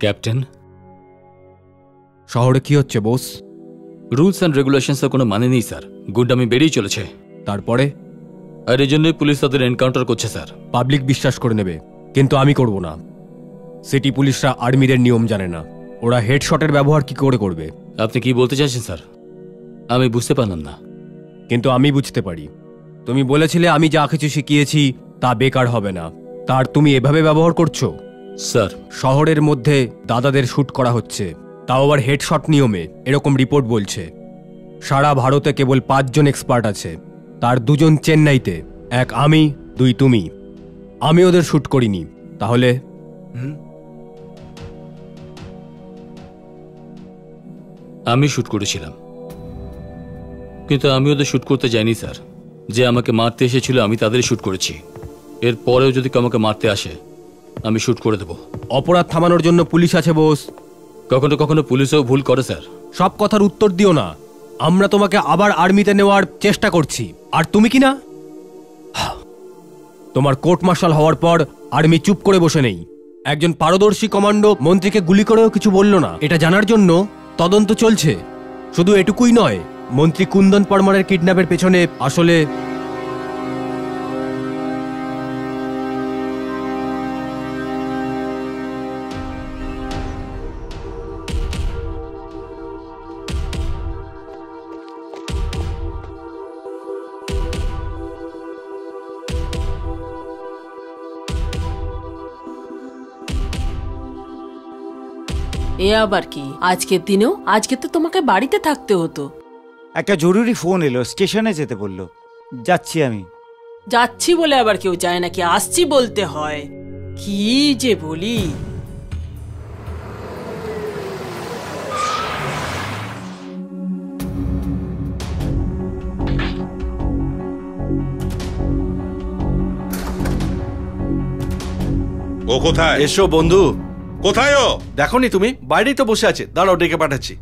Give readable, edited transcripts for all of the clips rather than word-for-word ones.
Captain, শহরে কি হচ্ছে বস? রুলস অ্যান্ড রেগুলেশনসের কোনো মানে নেই স্যার। গুন্ডামি বেরিয়ে চলেছে। তারপরে? আর এই জন্যই পুলিশ তাদের এনকাউন্টার করছে স্যার। পাবলিক বিশ্বাস করে নেবে, কিন্তু আমি করব না। সিটি পুলিশরা আর্মিদের নিয়ম জানে না, ওরা হেডশটের ব্যবহার কি করে করবে? আপনি কি বলতে চাইছেন স্যার? আমি বুঝতে পারলাম না। কিন্তু আমি বুঝতে পারি। তুমি বলেছিলে আমি যা কিছু শিখিয়েছি তা বেকার হবে না, তার তুমি এভাবে ব্যবহার করছো। স্যার, শহরের মধ্যে দাদাদের শুট করা হচ্ছে, তাও আবার হেডশট নিয়মে, এরকম রিপোর্ট বলছে। সারা ভারতে কেবল 5 জন এক্সপার্ট আছে, তার 2 জন চেন্নাইতে, 1 আমি, 2 তুমি। আমি ওদের শুট করিনি, তাহলে? আমি শুট করেছিলাম, কিন্তু আমি ওদের শুট করতে যাইনি স্যার। যে আমাকে মারতে এসেছিল আমি তাদের শুট করেছি। এর পরেও যদি কেউ আমাকে মারতে আসে আমি শুট করে দেব। অপরাধ থামানোর জন্য পুলিশ আছে বস। কখনো কখনো পুলিশও ভুল করে স্যার। সব কথার উত্তর দিও না। আমরা তোমাকে আবার আর্মিতে নেওয়ার চেষ্টা করছি, আর তুমি কি না? তোমার কোর্ট মার্শাল হওয়ার পর আর্মি চুপ করে বসে নেই। একজন পারদর্শী কমান্ডো মন্ত্রীকে গুলি করেও কিছু বলল না। এটা জানার জন্য তদন্ত চলছে। শুধু এটুকুই নয়, মন্ত্রী কুন্দন পরমারের কিডন্যাপের পেছনে আসলে এ আবার কি? আজকে তো তোমাকে বাড়িতে থাকতে হতো। একটা জরুরি ফোন এলো, স্টেশনে যেতে বললো। যাচ্ছি আমি। যাচ্ছি বলে আবার কেউ যায় নাকি? আসছি বলতে হয়। কি যে বলি। ও কোথায়? এসো বন্ধু। কোথায় ও? দেখোনি তুমি? বাইরেই তো বসে আছে। দাঁড়াও, ডেকে পাঠাচ্ছি।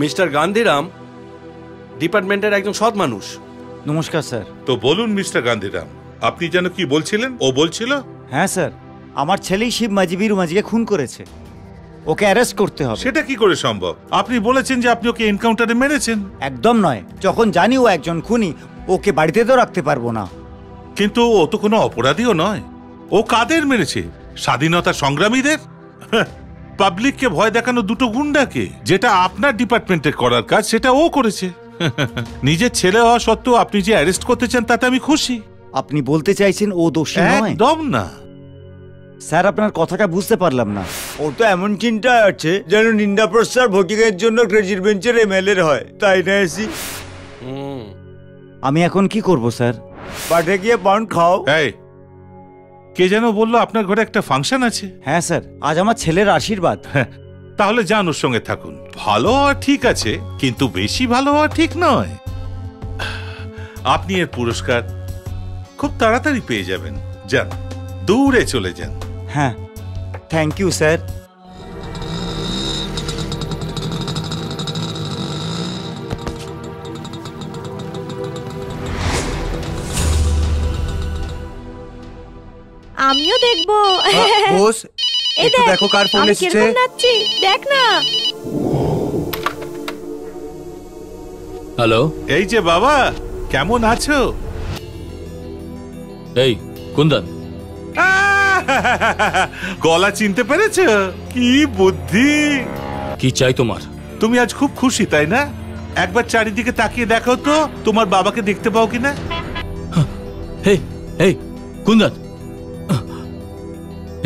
মিস্টার গান্ধীরাম ডিপার্টমেন্টের একজন সৎ মানুষ। নমস্কার স্যার। তো বলুন মিস্টার গান্ধীরাম, আপনি যেন কি বলছিলেন? ও বলছিল? হ্যাঁ স্যার, আমার ছেলেই শিব মাঝি বীরু মাঝিকে খুন করেছে। ওকে অ্যারেস্ট করতে হবে। সেটা কি করে সম্ভব? আপনি বলেছেন যে আপনি ওকে এনকাউন্টারে মেরেছেন। একদম নয়। যখন জানি ও একজন খুনি, ওকে বাড়িতে তো রাখতে পারবো না। কিন্তু ও তো কোনো অপরাধীও নয়। ও কাদের মেরেছে? স্বাধীনতা সংগ্রামীদের? পাবলিককে ভয় দেখানো দুটো গুন্ডাকে। যেটা আপনার ডিপার্টমেন্টে করার কাজ সেটা ও করেছে। নিজের ছেলে হওয়া সত্ত্বেও আপনি যে অ্যারেস্ট করতে চান তাতে আমি খুশি। আপনি বলতে চাইছেন ও দোষী নয়? একদম না স্যার, আপনার কথাটা বুঝতে পারলাম না। ও তো এমন চিন্তায় আছে যেন নিন্দা প্রস্তার ভোটিংয়ের জন্য ক্রেডিট বেঞ্চের এমএলএ হয়, তাই না? এসি আমি এখন কি করব স্যার? পাঠে গিয়ে পাউন্ড খাও। এই, কে যেন বললো আপনার ঘরে একটা ফাংশন আছে? হ্যাঁ স্যার, আজ আমার ছেলের আশীর্বাদ। তাহলে যান, ওর সঙ্গে থাকুন। ভালো হওয়া ঠিক আছে, কিন্তু বেশি ভালো হওয়া ঠিক নয়। আপনি এর পুরস্কার খুব তাড়াতাড়ি পেয়ে যাবেন। যান, দূরে চলে যান। হ্যাঁ, থ্যাংক ইউ স্যার। আমিও দেখবো। বস, একটু দেখো কার ফোন এসেছে। দেখ না। হ্যালো। এই যে বাবা, কেমন আছো? এই কুন্দন, গলা চিনতে পেরেছো? কি বুদ্ধি! কি চাই তোমার? তুমি আজ খুব খুশি তাই না? একবার চারিদিকে তাকিয়ে দেখো তো, তোমার বাবাকে দেখতে পাও কিনা। হে, এই কুন্দন,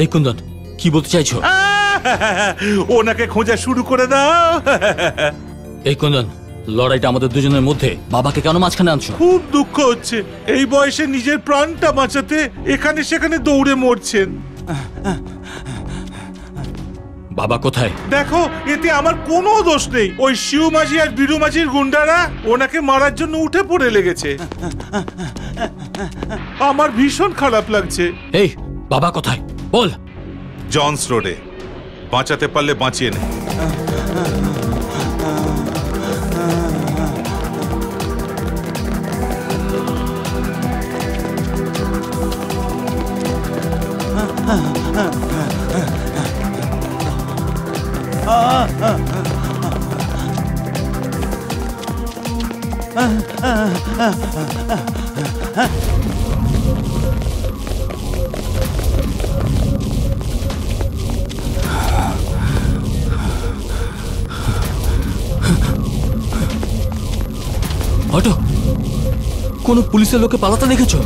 এই কুন্দন, কি বলতে চাইছো? ওনাকে খোঁজা শুরু করে দাও। এই কুন্দন, লড়াইটা আমাদের দুজনের মধ্যে। বাবাকে কেন মাঝখানে আনছো? খুব দুঃখ হচ্ছে, এই বয়সে নিজের প্রাণটা বাঁচাতে এখানে সেখানে দৌড়ে মরছেন। বাবা কোথায়? দেখো, এতে আমার কোনো দোষ নেই। ওই শিউ মাঝি আর বীরু মাঝির গুন্ডারা ওনাকে মারার জন্য উঠে পড়ে লেগেছে। আমার ভীষণ খারাপ লাগছে। এই বাবা কোথায় বল? জনস রোডে। বাঁচাতে পারলে বাঁচিয়ে নে। অটো, কোন পুলিশের লোকে পালাতে দেখেছো?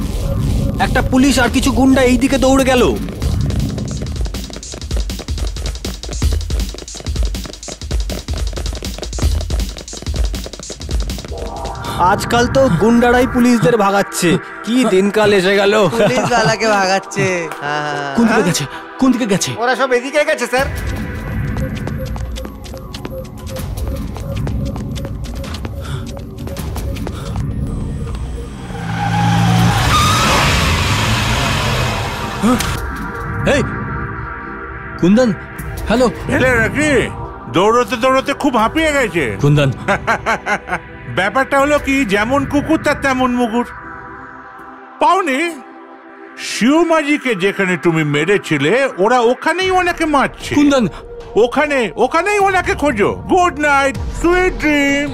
একটা পুলিশ আর কিছু গুন্ডা এই দিকে দৌড়ে গেল। আজকাল তো গুন্ডারাই পুলিশদের ভাগাচ্ছে। কি দিনকাল এসে গেল। পুলিশ ওয়ালাকে ভাগাচ্ছে। কোন দিকে গেছে? কোন দিকে গেছে? ওরা সব এদিকে গেছে স্যার। এই কুন্দন, হ্যালো। ফেলে রাখি, দৌড়তে দৌড়তে খুব হাঁপিয়ে গেছে। কুন্দন, ব্যাপারটা হলো কি, যেমন কুকুর তার তেমন মুগুর। পাওনি? শিবমাজিকে যেখানে তুমি মেরেছিলে ওরা ওখানেই ওনাকে মারছে। কুন্দন, ওখানেই ওনাকে খোঁজো। Good night, sweet dream.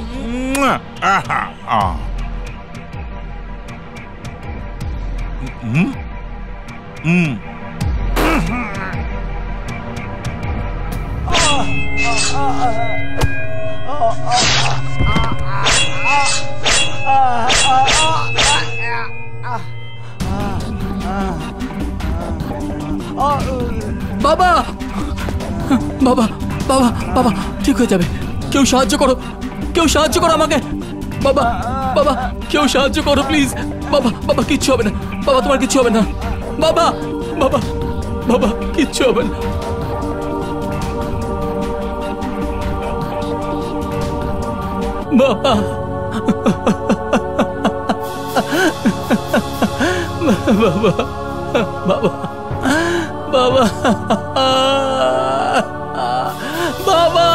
বাবা, বাবা, বাবা, বাবা, ঠিক হয়ে যাবে। কেউ সাহায্য করো, কেউ সাহায্য করো আমাকে। বাবা, বাবা, কেউ সাহায্য করো প্লিজ। বাবা, বাবা, কিচ্ছু হবে না। বাবা, তোমার কিচ্ছু হবে না। বাবা, বাবা, বাবা, কিচ্ছু হবে না। বাবা, বাবা, বাবা, বাবা, বাবা,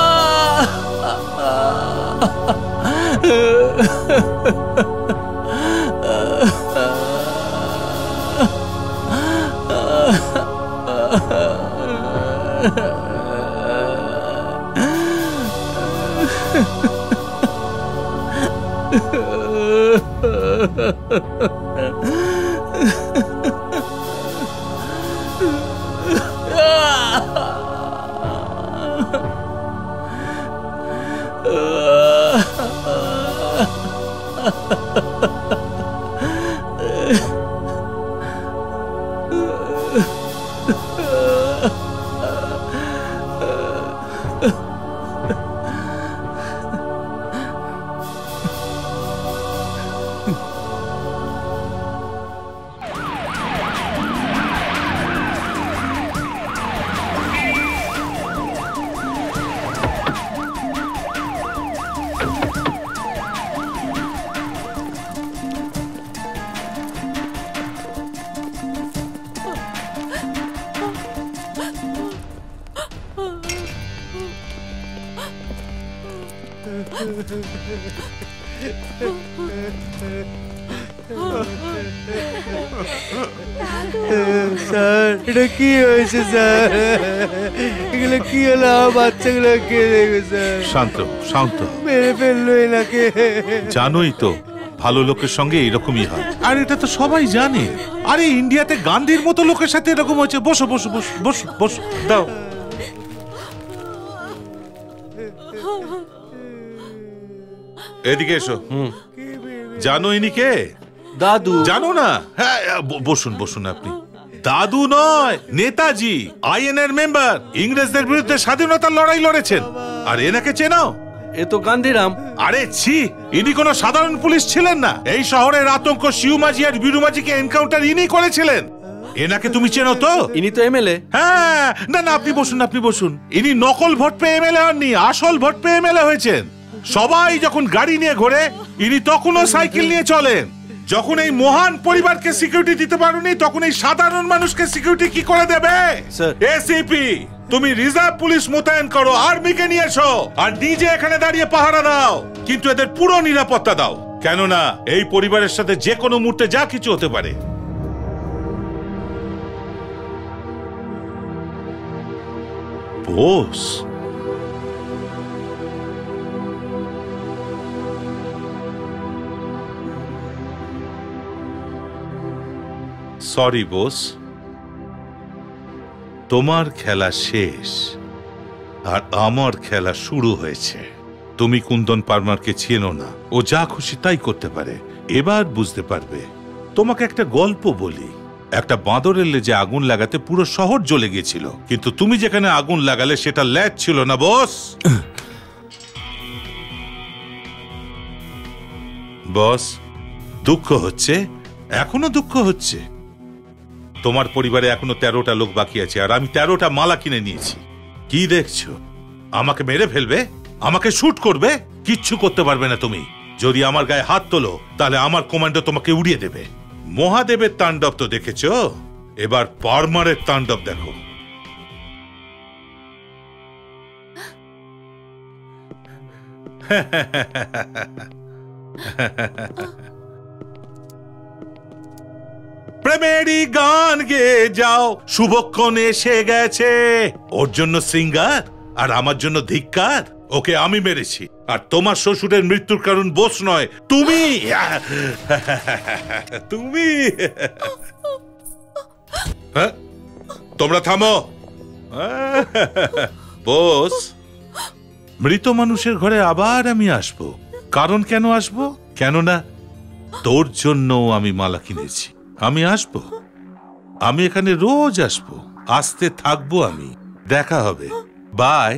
স্যার, এটা কি হয়েছে স্যার? এগুলো কি হলো? আমার বাচ্চাগুলো কে দেখবে স্যার? শান্ত, শান্ত। মেরে ফেললো এনাকে। জানোই তো ভালো লোকের সঙ্গে এরকমই হয়। আর এটা তো সবাই জানে। আরে ইন্ডিয়াতে গান্ধীর মতো লোকের সাথে এরকম হয়েছে। বসো বসো বসো বসো বসো, দাও। এদিকে এসো। জানো ইনি কে? দাদু। জানো না? হ্যাঁ, বসুন বসুন আপনি। দাদু নয়, নেতাজি, আইএনএর মেম্বার। ইংরেজদের বিরুদ্ধে স্বাধীনতার লড়াই লড়েছেন। আর এনাকে চেনাও? এ তো গান্ধীরাম। আরে ছি, ইনি কোনো সাধারণ পুলিশ ছিলেন না। এই শহরের আতঙ্ক শিবমাজি আর বীরুমাজিকে এনকাউন্টার ইনি করেছিলেন। এনাকে তুমি চেনো তো? ইনি তো এমএলএ। হ্যাঁ, না না, আপনি বসুন, আপনি বসুন। ইনি নকল ভোট পেয়ে এমএলএ হননি, আসল ভোট পেয়ে এমএলএ হয়েছেন। সবাই যখন গাড়ি নিয়ে ঘোরে, ইনি তখনও সাইকেল নিয়ে চলেন। যখন এই মহান পরিবারকে সিকিউরিটি দিতে পারোনি, তখন এই সাধারণ মানুষকে সিকিউরিটি কি করে দেবে? এসিপি, তুমি রিজার্ভ পুলিশ মোতায়েন করো, আর্মিকে নিয়ে এসো, আর নিজে এখানে দাঁড়িয়ে পাহারা দাও। কিন্তু এদের পুরো নিরাপত্তা দাও, কেননা এই পরিবারের সাথে যে কোনো মুহূর্তে যা কিছু হতে পারে। বোস, সরি বোস, তোমার খেলা শেষ আর আমার খেলা শুরু হয়েছে। তুমি কুন্দন পারমারকে চেনো না, ও যা খুশি তাই করতে পারে। এবার বুঝতে পারবে। তোমাকে একটা গল্প বলি। একটা বাঁদরের লেজে আগুন লাগাতে পুরো শহর জ্বলে গিয়েছিল, কিন্তু তুমি যেখানে আগুন লাগালে সেটা লেজ ছিল না বস। বস, দুঃখ হচ্ছে, এখনো দুঃখ হচ্ছে। তোমার পরিবারে এখনো 13টা লোক বাকি আছে, আর আমি 13টা মালা কিনে নিয়েছি। কি দেখছো? আমাকে মেরে ফেলবে? আমাকে শুট করবে? কিচ্ছু করতে পারবে না তুমি। যদি আমার গায়ে হাত তোলো তাহলে আমার কমান্ডো তোমাকে উড়িয়ে দেবে। মহাদেবের তাণ্ডব তো দেখেছো, এবার পারমারের তাণ্ডব দেখো। প্রেমেরই গান গেয়ে যাও, শুভক্ষণ এসে গেছে। ওর জন্য সিঙ্গার আর আমার জন্য ধিক্কার। ওকে আমি মেরেছি, আর তোমার শ্বশুরের মৃত্যুর কারণ বোস নয়, তুমি। তুমি তোমরা থামো। বোস, মৃত মানুষের ঘরে আবার আমি আসবো। কারণ কেন আসবো? কেননা তোর জন্য আমি মালা কিনেছি। আমি আসবো, আমি এখানে রোজ আসবো, আসতে থাকবো। আমি দেখা হবে। বাই।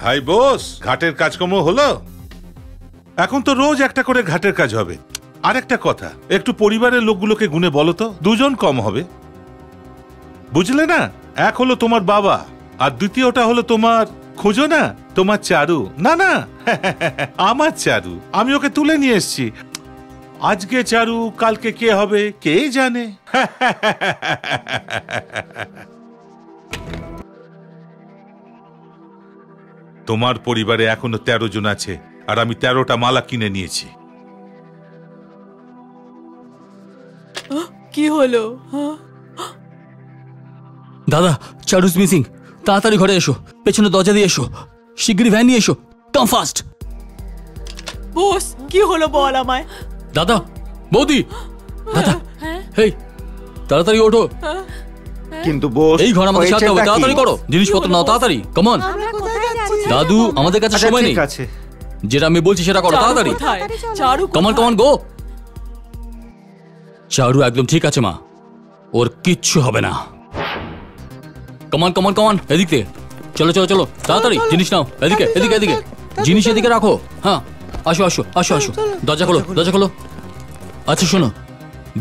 হাই বস, ঘাটের কাজকর্ম হলো? এখন তো রোজ একটা করে ঘাটের কাজ হবে। আর একটা কথা, একটু পরিবারের লোকগুলোকে গুনে বলো তো, 2 জন কম হবে, বুঝলে না? এক হলো তোমার বাবা, আর দ্বিতীয়টা হলো তোমার, খোঁজো না, তোমার চারু। না না, আমার চারু। আমি ওকে তুলে নিয়ে এসছি। আজকে চারু, কালকে কে হবে কে জানে। তোমার পরিবারে এখনো 13 জন আছে, আর আমি 13টা মালা কিনে নিয়েছি। কি হলো? দাদা, চারুস মিসিং। তাড়াতাড়ি ঘরে এসো, পেছনে দরজা দিয়ে এসো, শিগগিরই ভ্যান নিয়ে এসো, কাম ফাস্ট। বস, কি হলো বল আমায়। দাদা, বৌদি, দাদা, হেই, তাড়াতাড়ি ওঠো। কিন্তু বস, এই ঘর আমাদের সাথে হবে, তাড়াতাড়ি করো, জিনিসপত্র নাও তাড়াতাড়ি। কাম অন দাদু, আমাদের কাছে সময় নেই। যেটা আমি বলছি সেটা করো তাড়াতাড়ি। কাম অন, কাম অন, গো। চারু একদম ঠিক আছে মা, ওর কিচ্ছু হবে না। কমান কমান কমান, এদিকে চলো চলো চলো, তাড়াতাড়ি জিনিস নাও। এদিকে এদিকে এদিকে, জিনিস এদিকে রাখো। হ্যাঁ, আসো আসো আসো আসো, দরজা খোলো দরজা খোলো। আচ্ছা শোনো,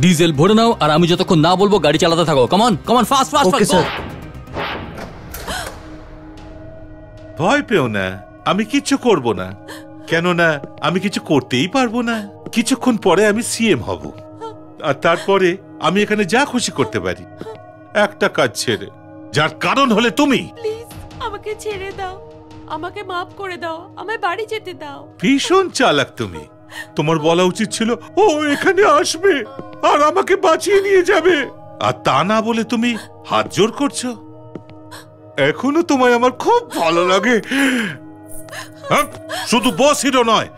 ডিজেল ভরে নাও, আর আমি যতক্ষণ না বলবো গাড়ি চালাতে থাকো। কমান কমান, ফাস্ট ফাস্ট ফাস্ট। ভয় পেও না, আমি কিচ্ছু করব না। কেননা আমি কিছু করতেই পারবো না। কিছুক্ষণ পরে আমি সিএম হব, আর তারপরে আমি এখানে যা খুশি করতে পারি, একটা কাজ ছেড়ে, যার কারণ হলে তুমি। প্লিজ আমাকে ছেড়ে দাও, আমাকে মাফ করে দাও, আমায় বাড়ি যেতে দাও। ভীষণ চালাক তুমি। তোমার বলা উচিত ছিল ও এখানে আসবে আর আমাকে বাঁচিয়ে নিয়ে যাবে, আর তা না বলে তুমি হাত জোর করছো। এখনো তোমায় আমার খুব ভালো লাগে। হ্যাঁ, শুধু বস হিরো নয়,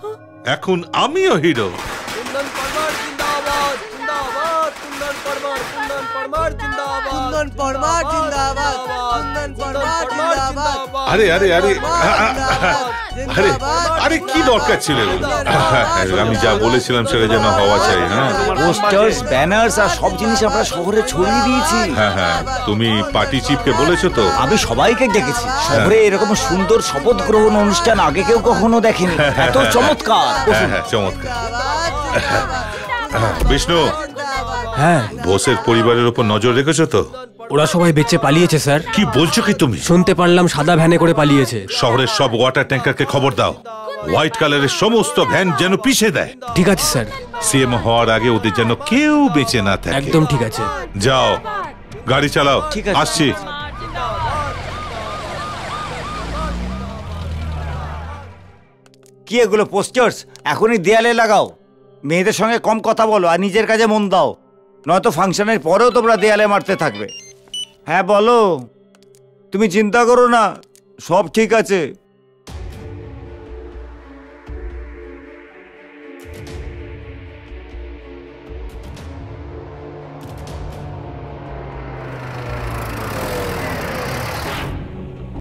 এখন আমিও হিরো। আরে আরে আরে আরে আরে কি দরকার ছিল? আমি যা বলেছিলাম সেটা যেন হওয়া চাই। হ্যাঁ, পোস্টার্স, ব্যানার্স আর সব জিনিস আমরা শহরে ছড়িয়ে দিয়েছি। হ্যাঁ হ্যাঁ, তুমি পার্টি চিফকে বলেছো তো? আমি সবাইকে ডেকেছি। শহরে এরকম সুন্দর শপথ গ্রহণ অনুষ্ঠান আগে কেউ কখনো দেখেনি। এত চমৎকার। হ্যাঁ হ্যাঁ, চমৎকার। বিষ্ণু, হ্যাঁ, বোসের পরিবারের উপর নজর রেখেছো তো? ওরা সবাই বেঁচে পালিয়েছে স্যার। কি বলছো কি তুমি? শুনতে পারলাম সাদা ভ্যানে করে পালিয়েছে। শহরের সব ওয়াটার ট্যাঙ্কারকে খবর দাও, হোয়াইট কালারের সমস্ত ভ্যান যেন পিষে দেয়। ঠিক আছে স্যার। সিএম হওয়ার আগে ওদের যেন কেউ বেঁচে না থাকে। একদম ঠিক আছে। যাও, গাড়ি চালাও। ঠিক আছে। আসছি। কি এগুলো পোস্টার্স? এখনই দেয়ালে লাগাও। মেয়েদের সঙ্গে কম কথা বলো আর নিজের কাজে মন দাও, নয়তো ফাংশনের পরেও তোমরা দেয়ালে মারতে থাকবে। হ্যাঁ বলো। তুমি চিন্তা করো না, সব ঠিক আছে।